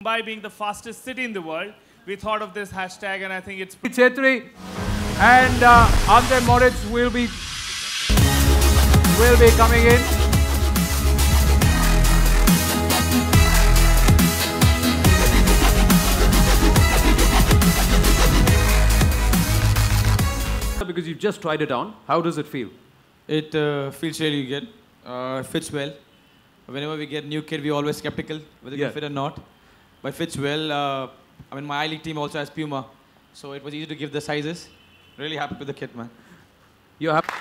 Mumbai being the fastest city in the world, we thought of this hashtag, and I think it's... Chetri and Ante Moritz will be coming in. Because you've just tried it on, how does it feel? It feels really good. Fits well. Whenever we get new kit, we're always skeptical whether it can fit or not. But it fits well. I mean, my I-League team also has Puma, so it was easy to give the sizes. Really happy with the kit, man. You're happy?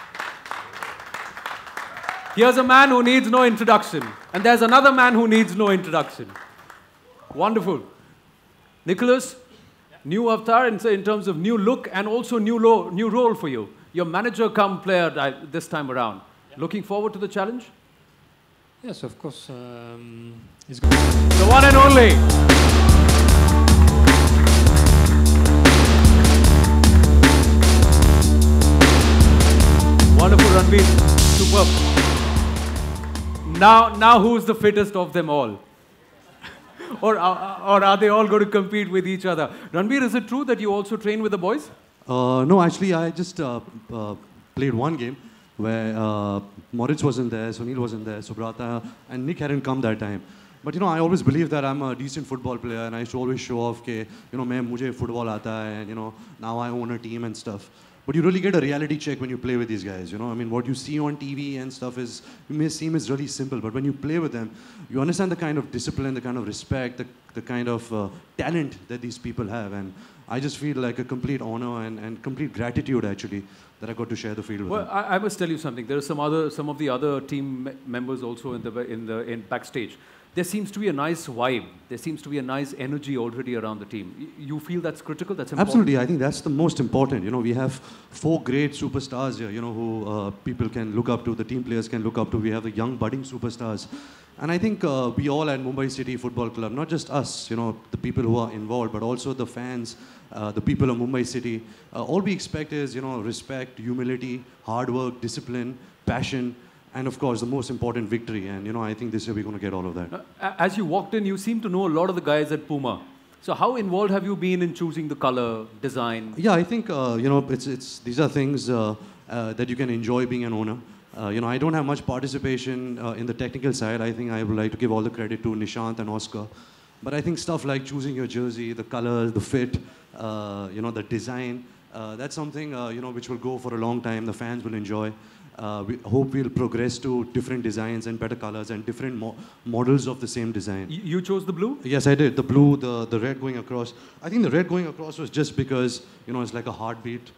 Here's a man who needs no introduction, and there's another man who needs no introduction. Wonderful. Nicholas, new avatar in terms of new look and also new role for you. Your manager come player this time around. Yeah. Looking forward to the challenge? Yes, of course. It's good. The one and only. Wonderful, Ranveer. Superb. Now who's the fittest of them all? Or are they all going to compete with each other? Ranveer, is it true that you also train with the boys? No, actually, I just played one game where Moritz wasn't there, Sunil wasn't there, Subrata and Nick hadn't come that time. But, you know, I always believe that I'm a decent football player and I used to always show off, okay, you know, mujhe football aata hai, and, you know, now I own a team and stuff. But you really get a reality check when you play with these guys, you know. I mean, what you see on TV and stuff it may seem is really simple, but when you play with them, you understand the kind of discipline, the kind of respect, the kind of talent that these people have. And I just feel like a complete honor and complete gratitude, actually, that I got to share the field with them. Well, I must tell you something. There are some of the other team members also in backstage. There seems to be a nice vibe. There seems to be a nice energy already around the team. You feel that's critical? That's important? Absolutely. I think that's the most important. You know, we have 4 great superstars here, you know, who people can look up to, the team players can look up to. We have the young budding superstars. And I think we all at Mumbai City Football Club, not just us, you know, the people who are involved, but also the fans, the people of Mumbai City, all we expect is, you know, respect, humility, hard work, discipline, passion, and of course, the most important, victory. And, you know, I think this year we're going to get all of that. As you walked in, you seem to know a lot of the guys at Puma. So how involved have you been in choosing the color, design? Yeah, I think, you know, these are things that you can enjoy being an owner. You know, I don't have much participation in the technical side. I think I would like to give all the credit to Nishant and Oscar. But I think stuff like choosing your jersey, the colors, the fit, you know, the design, that's something, you know, which will go for a long time. The fans will enjoy. We hope we'll progress to different designs and better colors and different models of the same design. You chose the blue? Yes, I did. The blue, the red going across. I think the red going across was just because, you know, it's like a heartbeat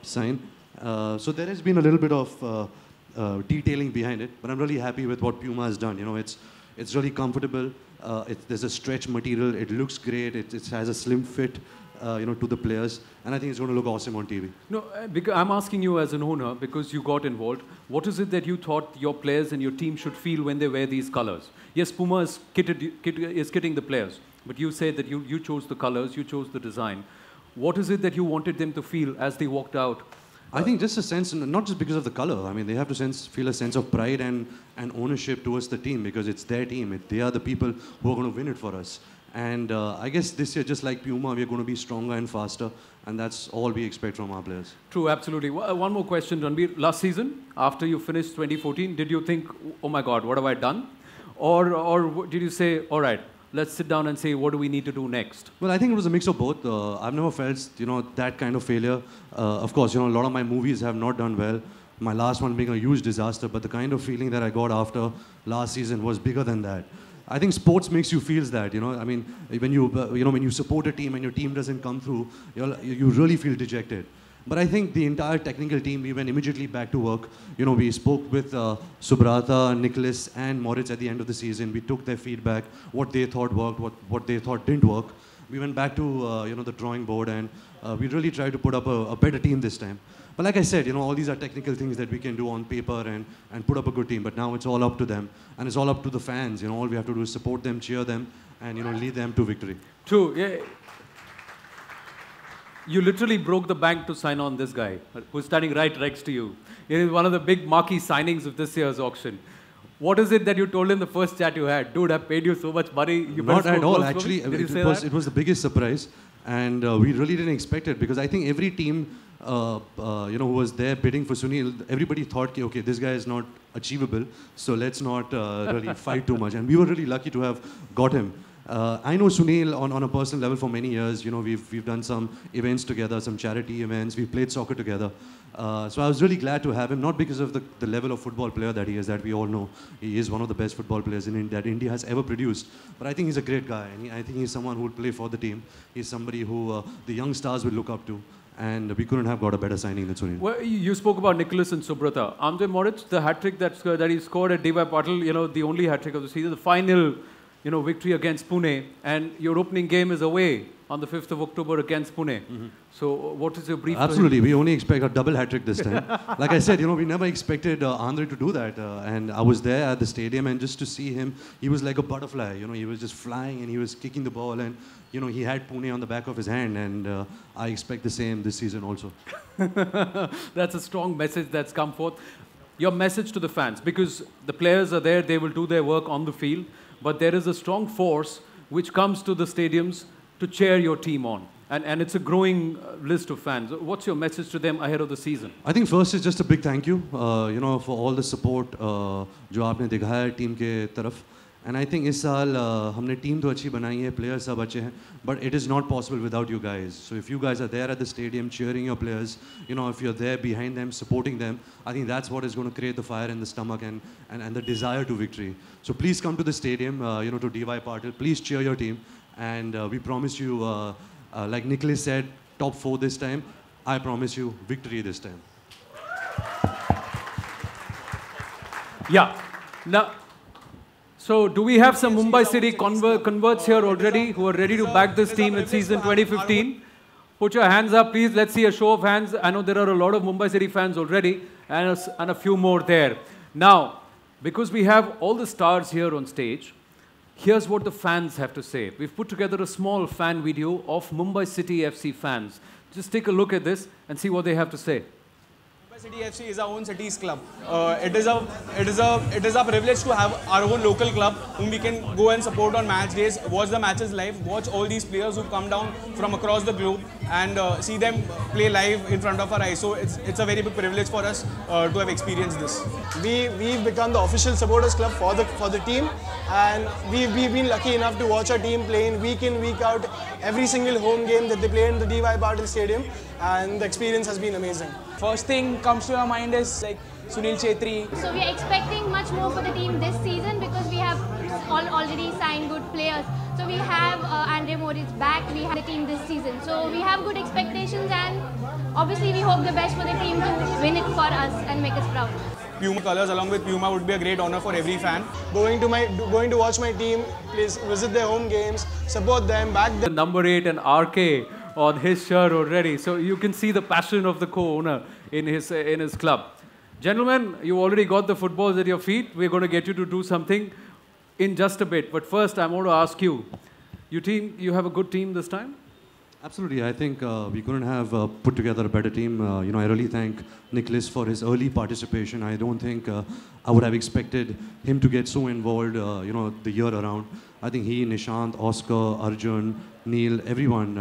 sign. So there has been a little bit of detailing behind it, but I'm really happy with what Puma has done. You know, it's really comfortable. There's a stretch material. It looks great. It has a slim fit. You know, to the players, and I think it's going to look awesome on TV. No, because I'm asking you as an owner, because you got involved, what is it that you thought your players and your team should feel when they wear these colors? Yes, Puma is kitting the players, but you say that you chose the colors, you chose the design. What is it that you wanted them to feel as they walked out? I think just a sense, not just because of the color. I mean, they have to feel a sense of pride and ownership towards the team, because it's their team. They are the people who are going to win it for us. And I guess this year, just like Puma, we're going to be stronger and faster, and that's all we expect from our players. True, absolutely. One more question, Ranveer. Last season, after you finished 2014, did you think, oh my God, what have I done? Or did you say, all right, let's sit down and say, what do we need to do next? Well, I think it was a mix of both. I've never felt, you know, that kind of failure. Of course, you know, a lot of my movies have not done well. My last one being a huge disaster, but the kind of feeling that I got after last season was bigger than that. I think sports makes you feel that, you know. I mean, when you support a team and your team doesn't come through, you really feel dejected. But I think the entire technical team, we went immediately back to work. You know, we spoke with Subrata, Nicholas, and Moritz at the end of the season. We took their feedback, what they thought worked, what they thought didn't work. We went back to you know, the drawing board, and we really tried to put up a better team this time. But like I said, you know, all these are technical things that we can do on paper and put up a good team. But now it's all up to them, and it's all up to the fans. You know, all we have to do is support them, cheer them, and, you know, lead them to victory. True. Yeah. You literally broke the bank to sign on this guy, who's standing right next to you. It is one of the big marquee signings of this year's auction. What is it that you told in the first chat you had? Dude, I paid you so much money. You Not better at score all. goals for me." Actually, Did you say that? it was the biggest surprise, and we really didn't expect it because I think every team, who was there bidding for Sunil, everybody thought, okay, this guy is not achievable, so let's not really fight too much. And we were really lucky to have got him. I know Sunil on a personal level for many years. We've done some events together, some charity events. We've played soccer together. So I was really glad to have him, not because of the level of football player that he is, that we all know. He is one of the best football players that India has ever produced. But I think he's a great guy, and I think he's someone who will play for the team. He's somebody who the young stars will look up to. And we couldn't have got a better signing than Sunil. Well, you spoke about Nicholas and Subrata. Andre Moritz, the hat-trick that he scored at D.Y. Patil, the only hat-trick of the season, the final victory against Pune, and your opening game is away on the 5th of October against Pune. Mm-hmm. So what is your brief? Absolutely. We only expect a double hat-trick this time. Like I said, we never expected Andre to do that. And I was there at the stadium, and just to see him, he was like a butterfly. He was just flying, and he was kicking the ball, and he had Pune on the back of his hand, and I expect the same this season also. That's a strong message that's come forth. Your message to the fans, because the players are there, they will do their work on the field, but there is a strong force which comes to the stadiums to cheer your team on. And it's a growing list of fans. What's your message to them ahead of the season? I think first is just a big thank you, for all the support जो आपने दिखाया team के तरफ. And I think इस साल हमने team तो अच्छी बनाई है, players सब अच्छे हैं, but it is not possible without you guys. So if you guys are there at the stadium cheering your players, if you're there behind them, supporting them, I think that's what is going to create the fire in the stomach and the desire to victory. So please come to the stadium, to D.Y. Patil. Please cheer your team, and we promise you, like Nicholas said, top 4 this time. I promise you victory this time. Yeah. Now, so do we have some Mumbai City converts here already who are ready to back this team in season 2015? Put your hands up, please. Let's see a show of hands. I know there are a lot of Mumbai City fans already and a few more there. Now, because we have all the stars here on stage, here's what the fans have to say. We've put together a small fan video of Mumbai City FC fans. Just take a look at this and see what they have to say. City FC is our own city's club. It is a privilege to have our own local club whom we can go and support on match days, watch the matches live, watch all these players who come down from across the globe and see them play live in front of our eyes. So it's a very big privilege for us to have experienced this. We've become the official supporters club for the team, and we've been lucky enough to watch our team playing week in, week out, every single home game that they play in the D.Y. Patil Stadium, and the experience has been amazing. First thing comes to your mind is like Sunil Chhetri. So we are expecting much more for the team this season because we have already signed good players. So we have Andre Moritz back, we have the team this season. So we have good expectations, and obviously we hope the best for the team to win it for us and make us proud. Puma colours along with Puma would be a great honour for every fan. Going to watch my team, please visit their home games, support them, back them. Number 8 and RK on his shirt already. So you can see the passion of the co-owner in his club. Gentlemen, you already got the footballs at your feet. We're going to get you to do something in just a bit. But first, I want to ask you, you have a good team this time? Absolutely. I think we couldn't have put together a better team. I really thank Nicholas for his early participation. I don't think I would have expected him to get so involved, the year around. I think he, Nishant, Oscar, Arjun, Neil, everyone,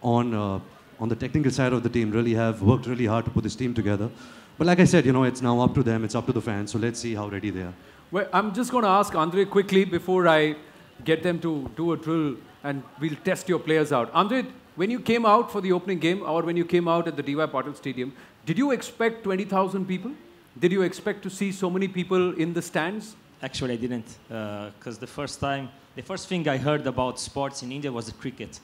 on the technical side of the team really have worked really hard to put this team together. But like I said, it's now up to them, it's up to the fans, so let's see how ready they are. Well, I'm just going to ask Andre quickly before I get them to do a drill and we'll test your players out. Andre, when you came out for the opening game or when you came out at the D.Y. Patil Stadium, did you expect 20,000 people? Did you expect to see so many people in the stands? Actually, I didn't, because the first thing I heard about sports in India was the cricket,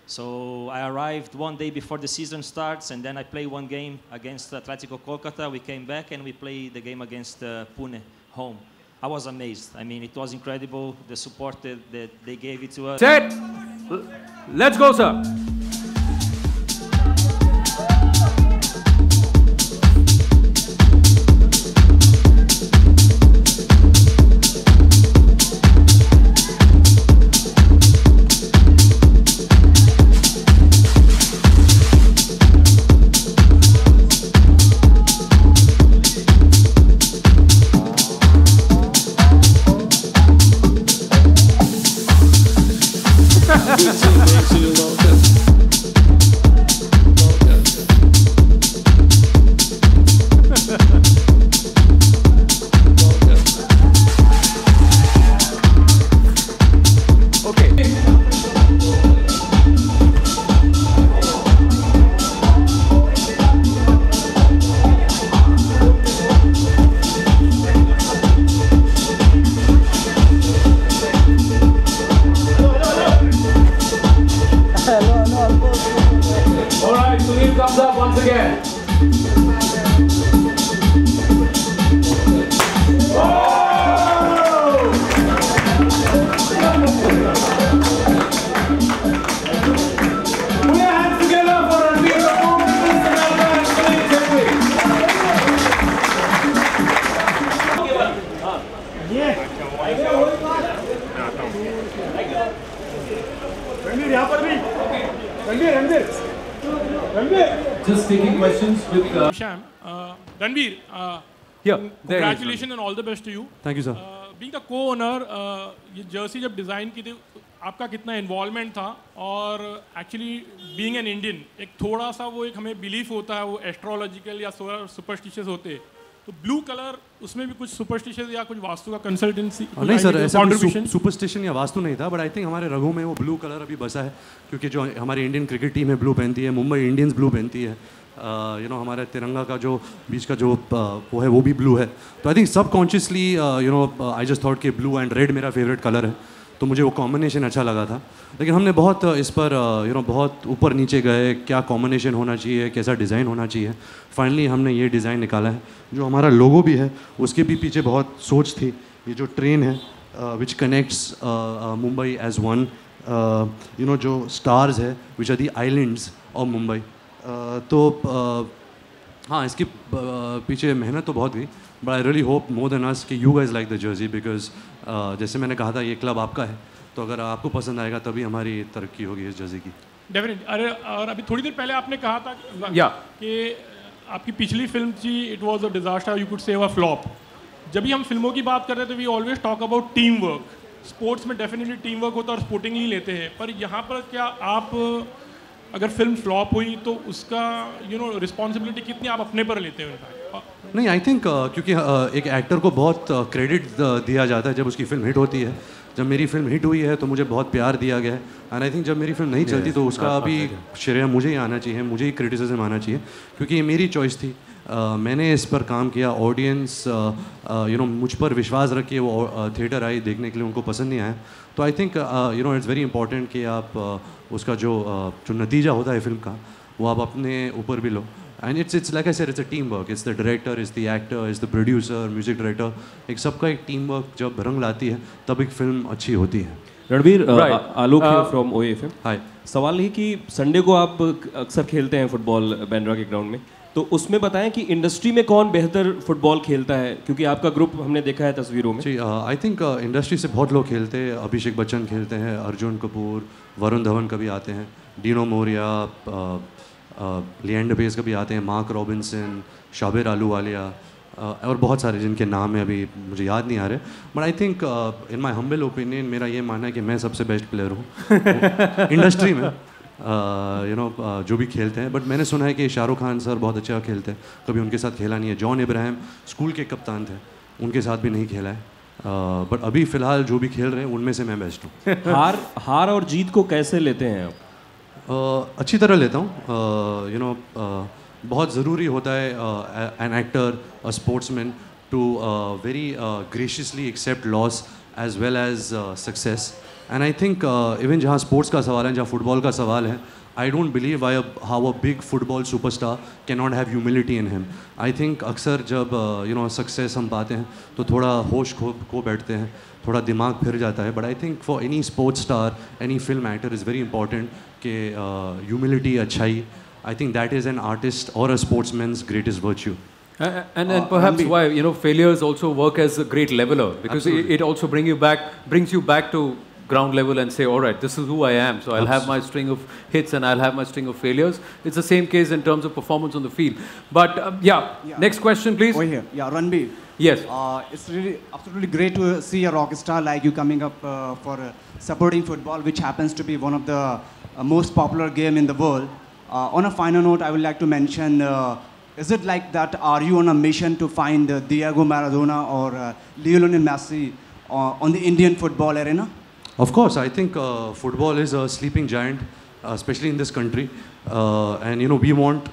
So I arrived one day before the season starts, and then I played one game against Atletico Kolkata. We came back and we played the game against Pune, home. I was amazed. I mean, it was incredible, the support that they gave it to us. Set! Let's go, sir. All right, Sunil comes up once again. Put your hands together for Ranbir Kapoor, Mr. Nalka and Sunil Chhetri. Just taking questions with Sham, Ranbir, yeah, congratulations and all the best to you. Thank you, sir. Being the co-owner, ये Jersey जब design की थी आपका कितना involvement था और actually being an Indian एक थोड़ा सा वो एक हमें बिलीफ होता है वो एस्ट्रोलॉजिकल या सुपरस्टिशियस होते हैं तो ब्लू कलर उसमें भी कुछ सुपरस्टिशियस या कुछ वास्तु का कंसल्टेंसी नहीं सर, ऐसा सुपरस्टिशन या वास्तु नहीं था, बट आई थिंक हमारे रगों में वो ब्लू कलर अभी बसा है क्योंकि जो हमारी इंडियन क्रिकेट टीम है ब्लू पहनती है, मुंबई इंडियंस ब्लू पहनती है, हमारे तिरंगा का जो बीच का जो वो है वो भी ब्लू है. तो आई थिंक सब कॉन्शियसली आई जस्ट थॉट कि ब्लू एंड रेड मेरा फेवरेट कलर है, तो मुझे वो कॉम्बिनेशन अच्छा लगा था. लेकिन हमने बहुत इस पर बहुत ऊपर नीचे गए, क्या कॉम्बिनेशन होना चाहिए, कैसा डिज़ाइन होना चाहिए. फाइनली हमने ये डिज़ाइन निकाला है. जो हमारा लोगो भी है उसके भी पीछे बहुत सोच थी. ये जो ट्रेन है which connects Mumbai as one, जो स्टार्स है which are the islands of Mumbai. तो हाँ, इसके पीछे मेहनत तो बहुत हुई, but I really hope more than us कि you guys like the jersey, because जैसे मैंने कहा था ये क्लब आपका है, तो अगर आपको पसंद आएगा तभी हमारी तरक्की होगी इस जर्सी की. डेफिनेटली. अरे और अभी थोड़ी देर पहले आपने कहा था कि आपकी पिछली फिल्म थी it was a disaster, you could save a flop. जब भी हम फिल्मों की बात करते हैं तो we always talk about team work. Sports में डेफिनेटली टीम वर्क होता है और स्पोर्टिंगली लेते हैं, पर यहाँ पर क्या आप अगर फिल्म फ्लॉप हुई तो उसका रिस्पॉन्सिबिलिटी कितनी आप अपने पर लेते हो? नहीं, आई थिंक क्योंकि एक एक्टर को बहुत क्रेडिट दिया जाता है जब उसकी फिल्म हिट होती है. जब मेरी फिल्म हिट हुई है तो मुझे बहुत प्यार दिया गया है, एंड आई थिंक जब मेरी फिल्म नहीं चलती तो उसका भी श्रेय मुझे ही आना चाहिए, मुझे ही क्रिटिसिज्म आना चाहिए, क्योंकि ये मेरी चॉइस थी. मैंने इस पर काम किया, ऑडियंस मुझ पर विश्वास रख के वो थिएटर आई देखने के लिए, उनको पसंद नहीं आया. तो I think it's very important कि आप उसका जो नतीजा होता है फिल्म का वो आप अपने ऊपर भी लो. And it's like I said, it's a team work. It's the director, it's the actor, it's the producer, music director, एक सबका एक टीम वर्क जब रंग लाती है तब एक फिल्म अच्छी होती है. रणबीर, आलोक फ्रॉम OAFM. हाय. सवाल है कि संडे को आप अक्सर खेलते हैं फुटबॉल बैंड्रा के ग्राउंड में, तो उसमें बताएं कि इंडस्ट्री में कौन बेहतर फुटबॉल खेलता है, क्योंकि आपका ग्रुप हमने देखा है तस्वीरों में. जी, आई थिंक इंडस्ट्री से बहुत लोग खेलते हैं. अभिषेक बच्चन खेलते हैं, अर्जुन कपूर, वरुण धवन कभी आते हैं, डीनो मोरिया, लिएंडर पेस कभी आते हैं, मार्क रॉबिन्सन, शाबिर आलूवालिया, और बहुत सारे जिनके नाम है अभी मुझे याद नहीं आ रहे. But I think in my humble opinion मेरा ये मानना है कि मैं सबसे बेस्ट प्लेयर हूँ इंडस्ट्री में. जो भी खेलते हैं. बट मैंने सुना है कि शाहरुख खान सर बहुत अच्छा खेलते हैं, कभी उनके साथ खेला नहीं है. जॉन इब्राहिम स्कूल के कप्तान थे, उनके साथ भी नहीं खेला है. बट अभी फ़िलहाल जो भी खेल रहे हैं उनमें से मैं बेस्ट हूँ. हार और जीत को कैसे लेते हैं आप? अच्छी तरह लेता हूँ. बहुत ज़रूरी होता है an actor, a sportsman to very graciously accept loss as well as success. And I think even जहाँ स्पोर्ट्स का सवाल है, जहाँ फुटबॉल का सवाल है, I don't believe how a big football superstar can not have humility in him. I think अक्सर जब सक्सेस हम पाते हैं तो थोड़ा होश खो बैठते हैं, थोड़ा दिमाग फिर जाता है. But I think for any sports star, any film actor is very important कि ह्यूमिलिटी, अच्छाई. I think that is an artist और अ स्पोर्ट्समैन's greatest virtue. And perhaps why failures also work as a great leveler, because it also brings you back to ground level and say, all right, this is who I am, so I'll have my string of hits and I'll have my string of failures. It's the same case in terms of performance on the field. But next question please. Over here. Yeah, Ranbir. Yes. It's really absolutely great to see a rock star like you coming up for supporting football, which happens to be one of the most popular game in the world. On a final note, I would like to mention, is it like that, are you on a mission to find Diego Maradona or Lionel Messi on the Indian football arena? Of course, I think football is a sleeping giant, especially in this country. And you know, we want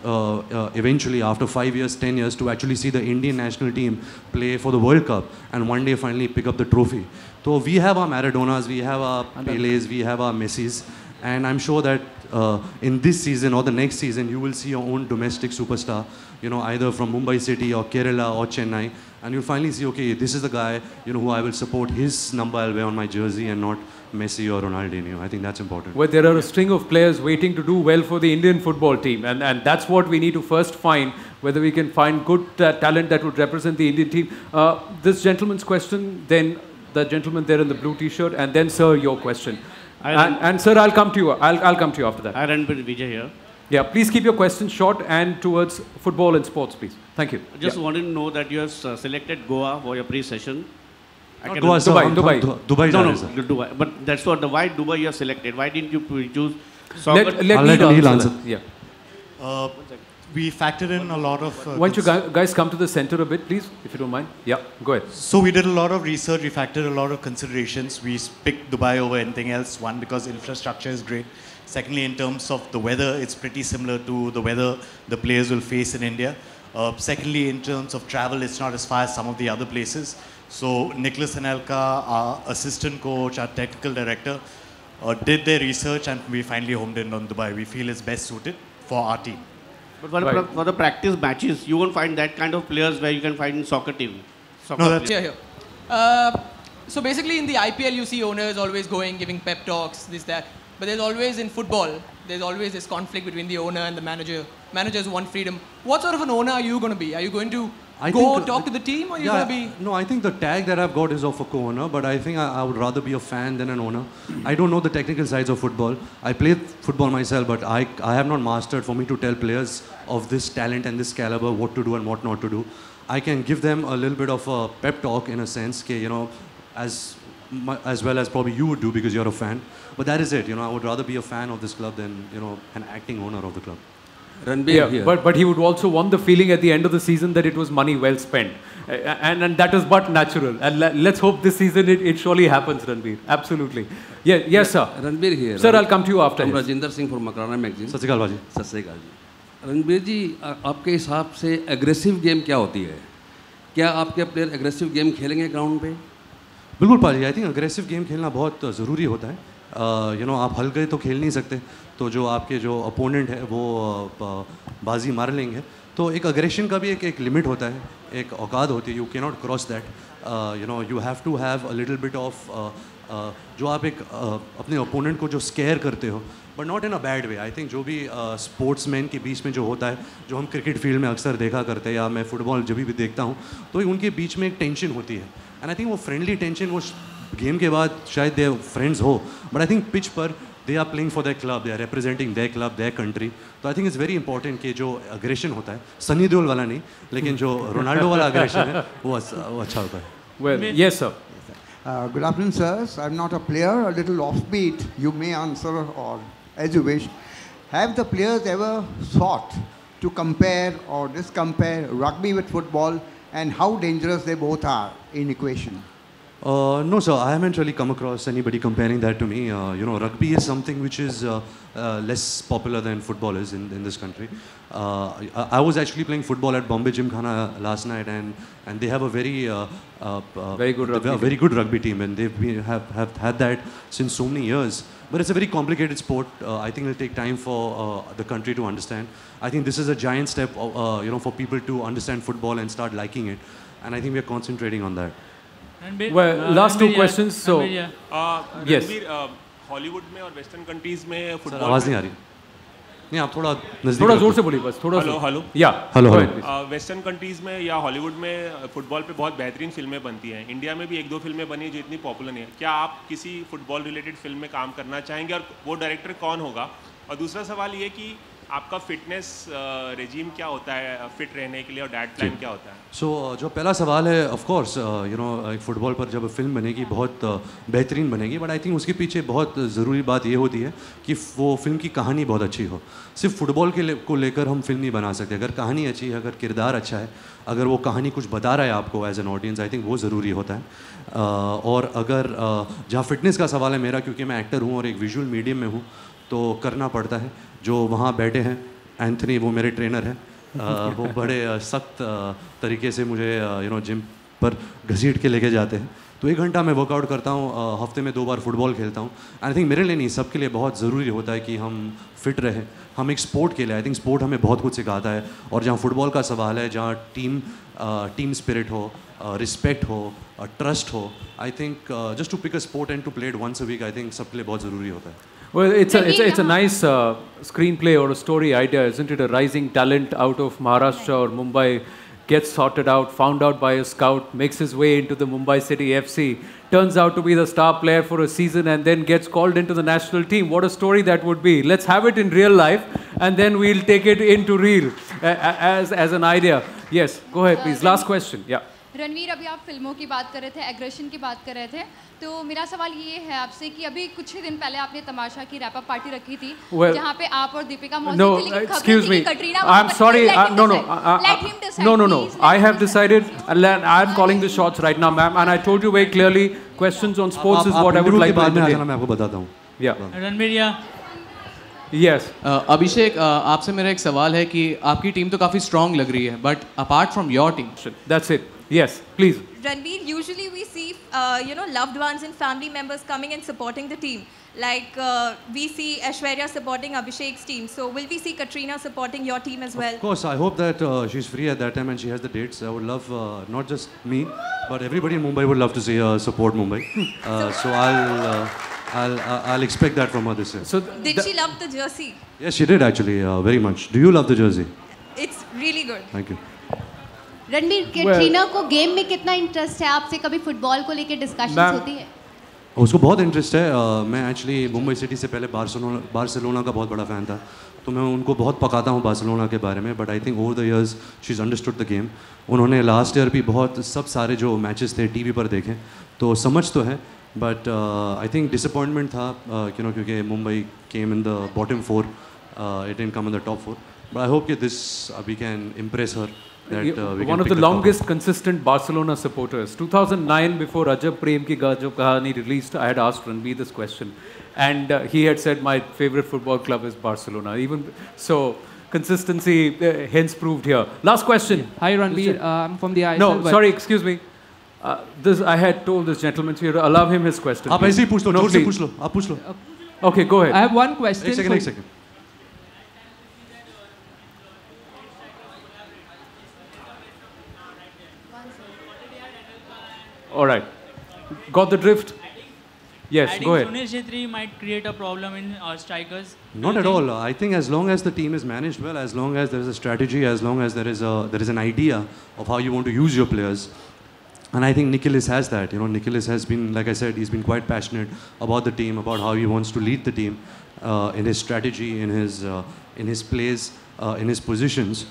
eventually, after 5 years, 10 years, to actually see the Indian national team play for the World Cup and one day finally pick up the trophy. So we have our Maradonas, we have our Peles, we have our Messis, and I'm sure that in this season or the next season, you will see your own domestic superstar, you know, either from Mumbai City or Kerala or Chennai, and you'll finally see, okay, this is the guy, you know, who I will support. His number I'll wear on my jersey and not Messi or Ronaldinho. I think that's important. Well, there are a string of players waiting to do well for the Indian football team, and that's what we need to first find, whether we can find good talent that would represent the Indian team. This gentleman's question, then the gentleman there in the blue t-shirt, and then sir, your question. And sir, I'll come to you. I'll come to you after that. Hi, Ranbir, Vijay here. Yeah, please keep your questions short and towards football and sports, please. Thank you. Just wanted to know that you have selected Goa for your pre-session. Dubai. Dubai. No, Dubai. But that's what why Dubai you have selected. Why didn't you choose soccer? Let Neil answer. Yeah. We factored in a lot of... Why don't you guys come to the center a bit, please, if you don't mind. Yeah, go ahead. So we did a lot of research, we factored a lot of considerations. We picked Dubai over anything else. One, because infrastructure is great. Secondly, in terms of the weather, it's pretty similar to the weather the players will face in India. Secondly, in terms of travel, it's not as far as some of the other places. So Nicholas Anelka, our assistant coach, our technical director, did their research and we finally homed in on Dubai. We feel it's best suited for our team. But for the practice matches, you won't find that kind of players where you can find in soccer team. No, that's here. So basically in the IPL you see owners always going, giving pep talks, this, that. But there's always in football, there's always this conflict between the owner and the manager. Managers want freedom. What sort of an owner are you going to be? Are you going to talk to the team, or are you going to be... No, I think the tag that I've got is of a co-owner, but I think I would rather be a fan than an owner. I don't know the technical sides of football. I play football myself, but I have not mastered for me to tell players of this talent and this caliber what to do and what not to do. I can give them a little bit of a pep talk in a sense, you know, as well as probably you would do because you're a fan. But that is it, you know, I would rather be a fan of this club than, you know, an acting owner of the club. Yeah, but he would also want the feeling at the end of the season that it was money well spent. And that is but natural. And let's hope this season it surely happens, Ranbir. Absolutely. Yeah, yes, sir. Ranbir here. Sir, I'll come to you after. I'm Rajinder Singh from Makarana Magazine. Sat Sri Akal, Baji. Sat Sri Akal ji. Ranbir ji, आपके हिसाब से aggressive game क्या होती है? क्या आपके player aggressive game खेलेंगे ground पे? बिल्कुल पाजी, आई थिंक अग्रेसिव गेम खेलना बहुत ज़रूरी होता है. यू नो, आप हल्के तो खेल नहीं सकते, तो जो आपके जो अपोनेंट है वो बाजी मार लेंगे. तो एक अग्रेशन का भी एक लिमिट होता है, एक औकात होती है. You can not cross that. You know, you have to have a little bit of जो आप एक अपने ओपोनेंट को जो स्केयर करते हो, but not in a bad way. I think जो भी स्पोर्ट्समैन के बीच में जो होता है, जो हम क्रिकेट फील्ड में अक्सर देखा करते हैं, या मैं फुटबॉल जब भी देखता हूँ, तो उनके बीच में एक टेंशन होती है. एंड आई थिंक वो फ्रेंडली टेंशन वो गेम के बाद शायद दे फ्रेंड्स हो, बट आई थिंक पिच पर they are playing for their club, they are representing their club, their country. तो I think it's very important कि जो अग्रेशन होता है, सनी देओल वाला नहीं, लेकिन जो रोनाल्डो वाला अग्रेशन है वो अच्छा होता है. Well, yes, sir. Good afternoon, sirs. I'm not a player, a little offbeat. You may answer or as you wish. Have the players ever thought to compare or discompare rugby with football, and how dangerous they both are in equation? No, sir. I haven't really come across anybody comparing that to me. You know, rugby is something which is less popular than football is in this country. I was actually playing football at Bombay Gymkhana last night, and they have a very good rugby team, and they've have had that since so many years. But it's a very complicated sport. I think it'll take time for the country to understand. I think this is a giant step, you know, for people to understand football and start liking it. And I think we are concentrating on that. Well, last two questions. So, yes. Hollywood में और western countries में football आवाज नहीं आ रही. नहीं, आप थोड़ा जोर से बोलिए बस. हेलो. या हेलो. वेस्टर्न कंट्रीज में या हॉलीवुड में फुटबॉल पे बहुत बेहतरीन फिल्में बनती हैं. इंडिया में भी 1-2 फिल्में बनी जो इतनी पॉपुलर नहीं है. क्या आप किसी फुटबॉल रिलेटेड फिल्म में काम करना चाहेंगे, और वो डायरेक्टर कौन होगा? और दूसरा सवाल ये कि आपका फिटनेस रेजिम क्या होता है फिट रहने के लिए और डाइट प्लान क्या होता है? सो जो पहला सवाल है, ऑफ कोर्स एक फुटबॉल पर जब फिल्म बनेगी बहुत बेहतरीन बनेगी, बट आई थिंक उसके पीछे बहुत ज़रूरी बात ये होती है कि वो फिल्म की कहानी बहुत अच्छी हो। सिर्फ फुटबॉल को लेकर हम फिल्म नहीं बना सकते। अगर कहानी अच्छी है, अगर किरदार अच्छा है, अगर वो कहानी कुछ बता रहा है आपको as an audience, I think वो ज़रूरी होता है। और अगर जहाँ फिटनेस का सवाल है मेरा, क्योंकि मैं एक्टर हूँ और एक विजुअल मीडियम में हूँ, तो करना पड़ता है। जो वहाँ बैठे हैं, एंथनी, वो मेरे ट्रेनर हैं, वो बड़े सख्त तरीके से मुझे जिम पर घसीट के लेके जाते हैं। तो 1 घंटा मैं वर्कआउट करता हूँ, हफ्ते में 2 बार फुटबॉल खेलता हूँ। आई थिंक मेरे लिए नहीं, सबके लिए बहुत ज़रूरी होता है कि हम फिट रहें। हम एक स्पोर्ट के लिए, आई थिंक स्पोर्ट हमें बहुत कुछ सिखाता है। और जहाँ फुटबॉल का सवाल है, जहाँ टीम स्पिरिट हो, रिस्पेक्ट हो, ट्रस्ट हो, I think just to pick a sport and to play it once a week, I think सबके लिए बहुत ज़रूरी होता है। Well, it's a nice screenplay or a story idea, isn't it? A rising talent out of Maharashtra or Mumbai gets sorted out, found out by a scout, makes his way into the Mumbai City FC, turns out to be the star player for a season, and then gets called into the national team. What a story that would be! Let's have it in real life, and then we'll take it into real as an idea. Yes, go ahead, please. Last question. Yeah. Ranveer, अभी आप फिल्मों की बात कर रहे थे, aggression की बात कर रहे थे, तो मेरा सवाल ये है आपसे कि अभी कुछ ही दिन पहले आपने तमाशा की रैप अप पार्टी रखी थी, जहाँ पे आप और दीपिका मौजूद थे, लेकिन excuse me, Katrina, I'm sorry, no, I have decided, I'm calling the shots right now, ma'am, and I told you very clearly, questions on sports is what I would like to entertain. मैं आपको बताता हूँ। Yeah. Ranveer, Yes. अभिषेक, आपसे मेरा एक सवाल है कि आपकी टीम तो काफ़ी स्ट्रॉन्ग लग रही है, but apart from your team, That's it. Yes, please. Ranveer, usually we see, loved ones and family members coming and supporting the team. Like we see Aishwarya supporting Abhishek's team. So will we see Katrina supporting your team as well? Of course, I hope that she's free at that time and she has the dates. I would love not just me, but everybody in Mumbai would love to see her support Mumbai. So I'll expect that from her this year. So did she love the jersey? Yes, she did actually, very much. Do you love the jersey? It's really good. Thank you. Ranbir, Katrina को game में कितना interest है? आपसे कभी football को लेकर discussions होती है? उसको बहुत इंटरेस्ट है। मैं एक्चुअली मुंबई सिटी से पहले बार्सिलोना का बहुत बड़ा फ़ैन था, तो मैं उनको बहुत पकाता हूँ बार्सिलोना के बारे में। But I think over the years she is understood the game. उन्होंने लास्ट ईयर भी बहुत सब सारे जो मैचेस थे टीवी पर देखे, तो समझ तो है। बट आई थिंक डिसअपॉइंटमेंट था क्योंकि Mumbai came in the bottom 4, it didn't come in the top 4। But I hope कि this we can impress her. One of the longest consistent Barcelona supporters. 2009, before Rajab Prem ki jo kahani released, I had asked Ranveer this question, and he had said my favorite football club is Barcelona. Even so, consistency hence proved here. Last question. Hi Ranveer, I'm from the ISL. No, sorry, excuse me. I had told this gentleman to allow him his question. आप ऐसे ही पूछ लो, no, से पूछ लो, आप पूछ लो. Okay, go ahead. I have one question. एक second. All right. Got the drift? Yes, go ahead. Sunil Chhetri might create a problem in our strikers. Not at all. I think as long as the team is managed well, as long as there is a strategy, as long as there is an idea of how you want to use your players, and I think Nicholas has that. Nicholas has been, like I said, he's been quite passionate about the team, about how he wants to lead the team in his strategy, in his plays, in his positions.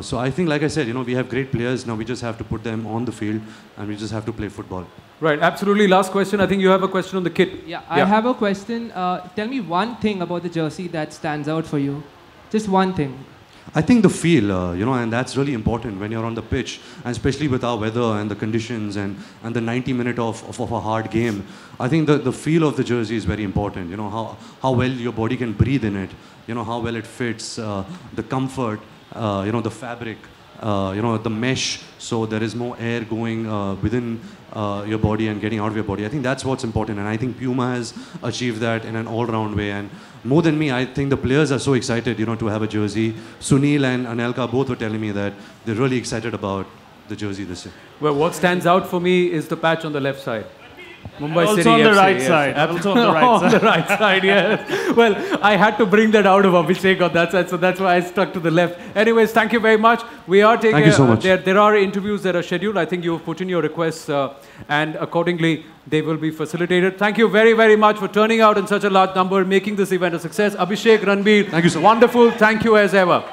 So I think, like I said, we have great players. Now we just have to put them on the field, and we just have to play football. Right, absolutely. Last question. I think you have a question on the kit. Yeah, I have a question. Tell me one thing about the jersey that stands out for you. Just one thing. I think the feel, and that's really important when you're on the pitch, and especially with our weather and the conditions and the 90 minutes of a hard game. I think the feel of the jersey is very important. How well your body can breathe in it. How well it fits, the comfort, the fabric, the mesh, so there is more air going within your body and getting out of your body. I think that's what's important, and I think Puma has achieved that in an all-round way. And more than me, I think the players are so excited, to have a jersey. Sunil and Anelka both were telling me that they're really excited about the jersey this year. Well, what stands out for me is the patch on the left side. Mumbai also City on the FC, right yes. side. Also on the right On side. the right side, yes. Well, I had to bring that out of Abhishek on that side, so that's why I stuck to the left. Anyways, thank you very much. We are taking. Thank you so much. There are interviews that are scheduled. I think you've put in your requests, and accordingly they will be facilitated. Thank you very, very much for turning out in such a large number, making this event a success. Abhishek, Ranbir, thank you so much. Wonderful. Thank you as ever.